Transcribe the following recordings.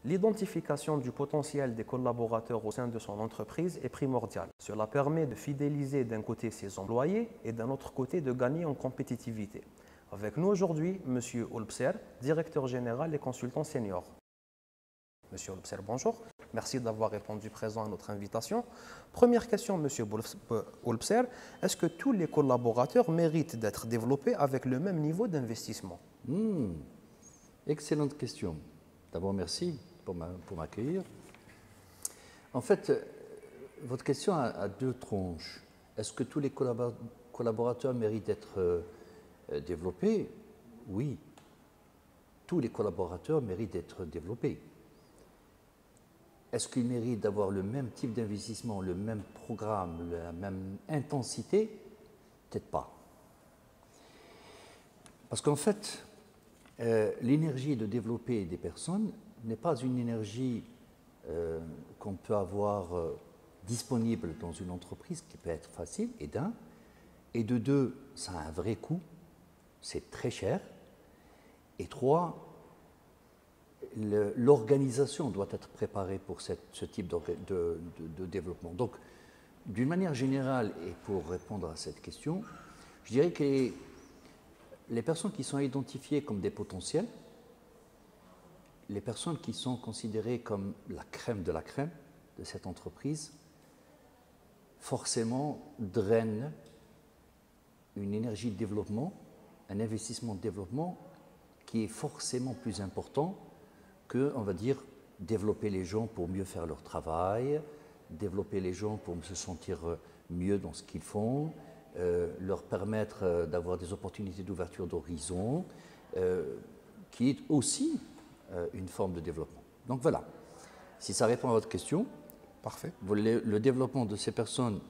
L'identification du potentiel des collaborateurs au sein de son entreprise est primordiale. Cela permet de fidéliser d'un côté ses employés et d'un autre côté de gagner en compétitivité. Avec nous aujourd'hui, M. Olbser, directeur général et consultant senior. Monsieur Olbser, bonjour. Merci d'avoir répondu présent à notre invitation. Première question, Monsieur Olbser. Est-ce que tous les collaborateurs méritent d'être développés avec le même niveau d'investissement? Excellente question. D'abord, merci pour m'accueillir. En fait, votre question a deux tranches. Est-ce que tous les collaborateurs méritent d'être développés? Oui. Tous les collaborateurs méritent d'être développés. Est-ce qu'ils méritent d'avoir le même type d'investissement, le même programme, la même intensité? Peut-être pas. Parce qu'en fait, l'énergie de développer des personnes n'est pas une énergie qu'on peut avoir disponible dans une entreprise qui peut être facile, et d'un. Et de deux, ça a un vrai coût, c'est très cher. Et trois, l'organisation doit être préparée pour ce type de développement. Donc, d'une manière générale, et pour répondre à cette question, je dirais que les personnes qui sont identifiées comme des potentiels, les personnes qui sont considérées comme la crème de cette entreprise, forcément drainent une énergie de développement, un investissement de développement qui est forcément plus important que, on va dire, développer les gens pour mieux faire leur travail, développer les gens pour se sentir mieux dans ce qu'ils font, leur permettre d'avoir des opportunités d'ouverture d'horizon, qui est aussi une forme de développement. Donc voilà, si ça répond à votre question, parfait. Le développement de ces personnes,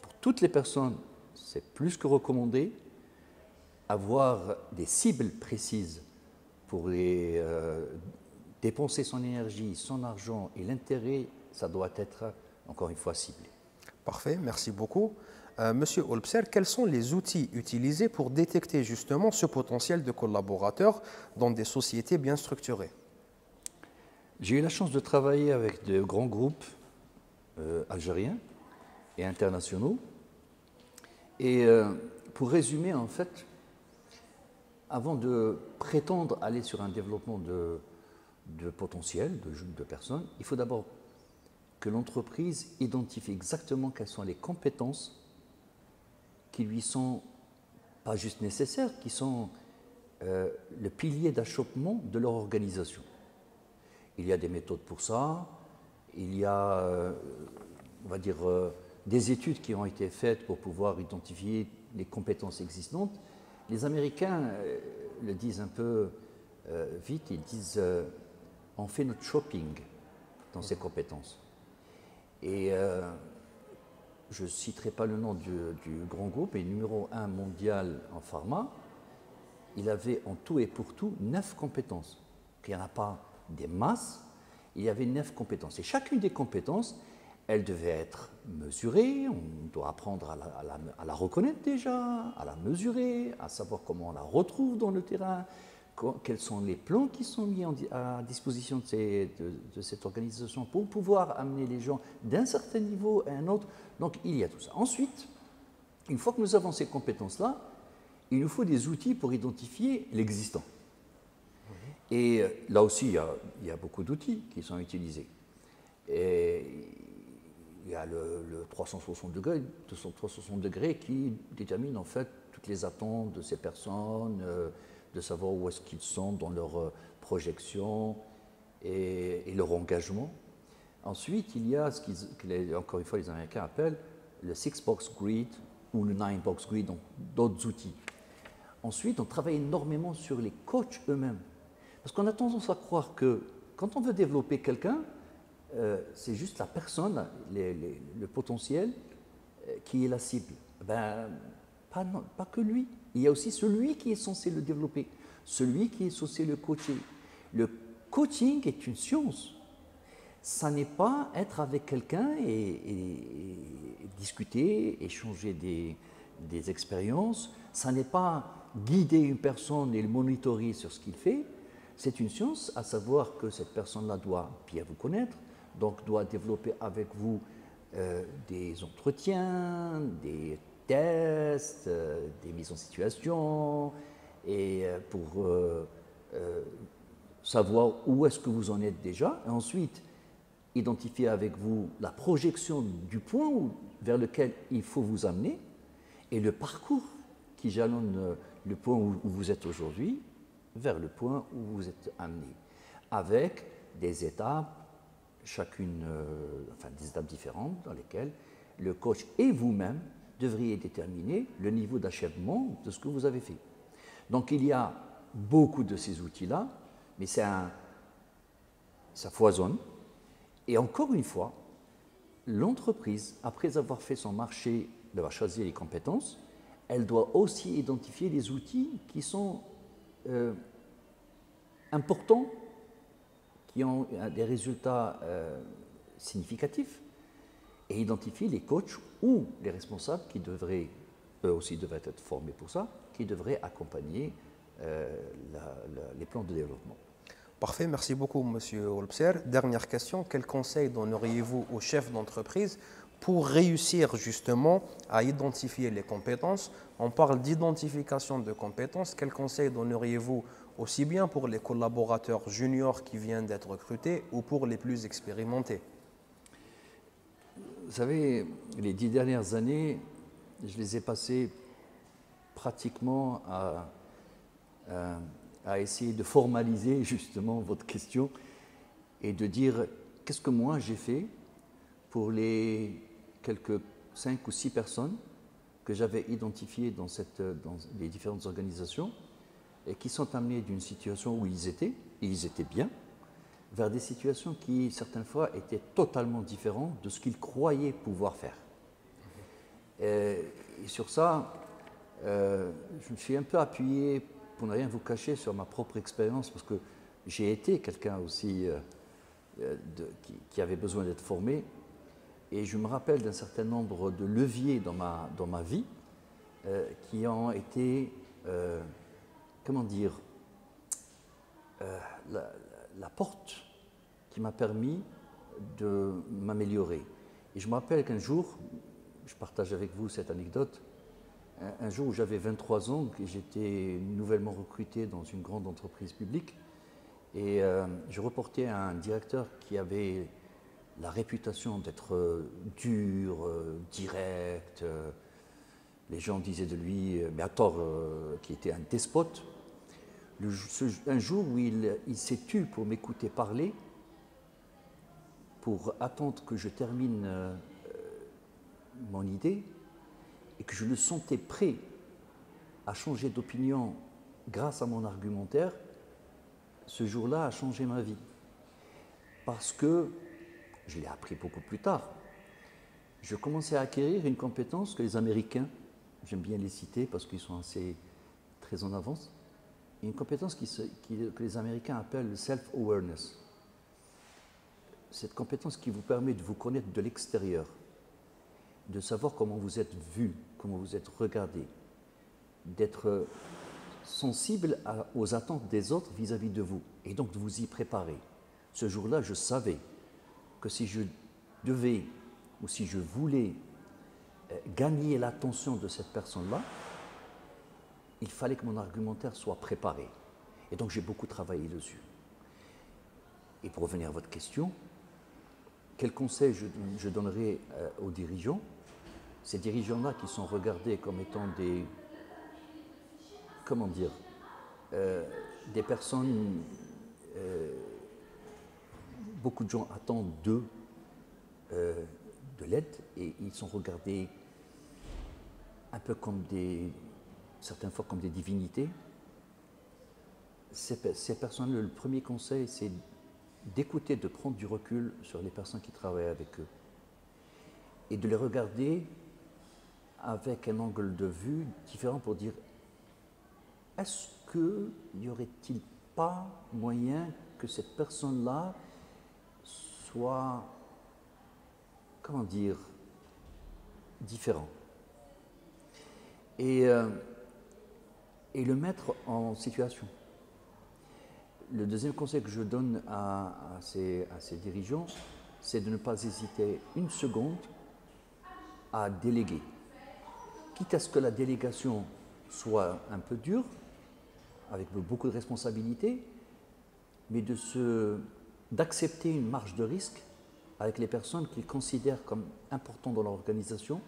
pour toutes les personnes, c'est plus que recommandé. Avoir des cibles précises pour dépenser son énergie, son argent et l'intérêt, ça doit être, encore une fois, ciblé. Parfait, merci beaucoup. Monsieur Olbser, quels sont les outils utilisés pour détecter justement ce potentiel de collaborateurs dans des sociétés bien structurées? J'ai eu la chance de travailler avec de grands groupes algériens et internationaux. Et pour résumer, en fait, avant de prétendre aller sur un développement de potentiel, de personnes, il faut d'abord que l'entreprise identifie exactement quelles sont les compétences qui lui sont pas juste nécessaires, qui sont le pilier d'achoppement de leur organisation. Il y a des méthodes pour ça, il y a, on va dire, des études qui ont été faites pour pouvoir identifier les compétences existantes. Les Américains le disent un peu vite, ils disent on fait notre shopping dans ces compétences. Et je ne citerai pas le nom du grand groupe, mais numéro 1 mondial en pharma, il avait en tout et pour tout 9 compétences. Il n'y en a pas des masses, il y avait 9 compétences. Et chacune des compétences, elle devait être mesurée, on doit apprendre à la reconnaître déjà, à la mesurer, à savoir comment on la retrouve dans le terrain, quels sont les plans qui sont mis à disposition de cette organisation pour pouvoir amener les gens d'un certain niveau à un autre. Donc il y a tout ça. Ensuite, une fois que nous avons ces compétences-là, il nous faut des outils pour identifier l'existant. Et là aussi, il y a beaucoup d'outils qui sont utilisés. Et il y a le 360 degrés qui détermine en fait toutes les attentes de ces personnes, de savoir où est-ce qu'ils sont dans leur projection et leur engagement. Ensuite, il y a ce encore une fois les Américains appellent le 6-box grid ou le 9-box grid, donc d'autres outils. Ensuite, on travaille énormément sur les coachs eux-mêmes. Parce qu'on a tendance à croire que quand on veut développer quelqu'un, c'est juste la personne, le potentiel, qui est la cible. Ben, pas que lui. Il y a aussi celui qui est censé le développer, celui qui est censé le coacher. Le coaching est une science. Ça n'est pas être avec quelqu'un et discuter, échanger des expériences. Ça n'est pas guider une personne et le monitorer sur ce qu'il fait. C'est une science, à savoir que cette personne-là doit bien vous connaître, donc doit développer avec vous des entretiens, des tests, des mises en situation, et pour savoir où est-ce que vous en êtes déjà, et ensuite identifier avec vous la projection du point vers lequel il faut vous amener, et le parcours qui jalonne le point où vous êtes aujourd'hui vers le point où vous êtes amené, avec des étapes, chacune, enfin des étapes différentes dans lesquelles le coach et vous-même devriez déterminer le niveau d'achèvement de ce que vous avez fait. Donc il y a beaucoup de ces outils-là, mais ça foisonne. Et encore une fois, l'entreprise, après avoir fait son marché, d'avoir choisi les compétences, elle doit aussi identifier les outils qui sont importants, qui ont des résultats significatifs, et identifier les coachs ou les responsables qui devraient, eux aussi devraient être formés pour ça, qui devraient accompagner les plans de développement. Parfait, merci beaucoup, Monsieur Olpser. Dernière question, quel conseil donneriez-vous aux chefs d'entreprise pour réussir justement à identifier les compétences? On parle d'identification de compétences. Quel conseil donneriez-vous aussi bien pour les collaborateurs juniors qui viennent d'être recrutés ou pour les plus expérimentés? Vous savez, les 10 dernières années, je les ai passées pratiquement à essayer de formaliser justement votre question et de dire qu'est-ce que moi j'ai fait pour les quelques 5 ou 6 personnes que j'avais identifiées dans les différentes organisations et qui sont amenées d'une situation où ils étaient, et ils étaient bien, vers des situations qui, certaines fois, étaient totalement différentes de ce qu'ils croyaient pouvoir faire. Et sur ça, je me suis un peu appuyé, pour ne rien vous cacher, sur ma propre expérience, parce que j'ai été quelqu'un aussi qui avait besoin d'être formé, et je me rappelle d'un certain nombre de leviers dans ma vie qui ont été, comment dire, la porte qui m'a permis de m'améliorer. Et je me rappelle qu'un jour, je partage avec vous cette anecdote, un jour où j'avais 23 ans, et j'étais nouvellement recruté dans une grande entreprise publique, et je reportais à un directeur qui avait la réputation d'être dur, direct. Les gens disaient de lui, mais à tort, qu'il était un despote. Un jour où il s'est tu pour m'écouter parler, pour attendre que je termine mon idée, et que je le sentais prêt à changer d'opinion grâce à mon argumentaire, ce jour-là a changé ma vie. Parce que, je l'ai appris beaucoup plus tard, je commençais à acquérir une compétence que les Américains, j'aime bien les citer parce qu'ils sont assez très en avance, une compétence que les Américains appellent le self-awareness. Cette compétence qui vous permet de vous connaître de l'extérieur, de savoir comment vous êtes vu, comment vous êtes regardé, d'être sensible aux attentes des autres vis-à-vis de vous, et donc de vous y préparer. Ce jour-là, je savais que si je devais ou si je voulais gagner l'attention de cette personne-là, il fallait que mon argumentaire soit préparé. Et donc j'ai beaucoup travaillé dessus. Et pour revenir à votre question, quel conseil je donnerais aux dirigeants? Ces dirigeants-là qui sont regardés comme étant des, comment dire, des personnes, beaucoup de gens attendent d'eux de l'aide, et ils sont regardés un peu comme certaines fois comme des divinités. Ces personnes, le premier conseil, c'est d'écouter, de prendre du recul sur les personnes qui travaillent avec eux et de les regarder avec un angle de vue différent pour dire est-ce qu'il n'y aurait-il pas moyen que cette personne-là soit, comment dire, différent, et le mettre en situation. Le deuxième conseil que je donne à ces dirigeants, c'est de ne pas hésiter une seconde à déléguer. Quitte à ce que la délégation soit un peu dure, avec beaucoup de responsabilités, mais d'accepter une marge de risque avec les personnes qu'ils considèrent comme importantes dans leur organisation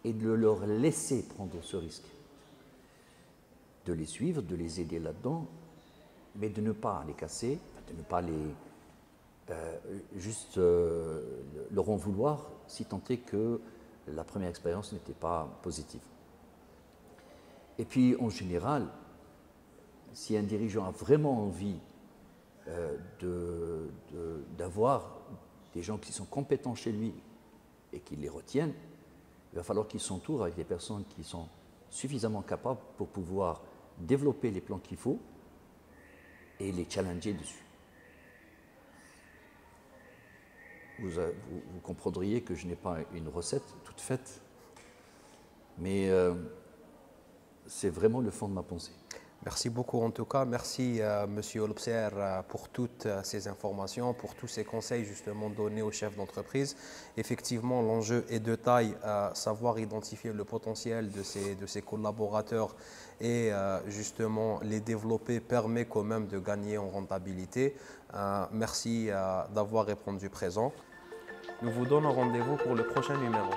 et de leur laisser prendre ce risque. De les suivre, de les aider là-dedans, mais de ne pas les casser, de ne pas leur en vouloir si tant est que la première expérience n'était pas positive. Et puis, en général, si un dirigeant a vraiment envie d'avoir des gens qui sont compétents chez lui et qui les retiennent, il va falloir qu'il s'entoure avec des personnes qui sont suffisamment capables pour pouvoir développer les plans qu'il faut et les challenger dessus. Vous comprendriez que je n'ai pas une recette toute faite, mais c'est vraiment le fond de ma pensée. Merci beaucoup en tout cas. Merci Monsieur Olbser pour toutes ces informations, pour tous ces conseils justement donnés aux chefs d'entreprise. Effectivement, l'enjeu est de taille, savoir identifier le potentiel de ces collaborateurs et justement les développer permet quand même de gagner en rentabilité. Merci d'avoir répondu présent. Nous vous donnons rendez-vous pour le prochain numéro.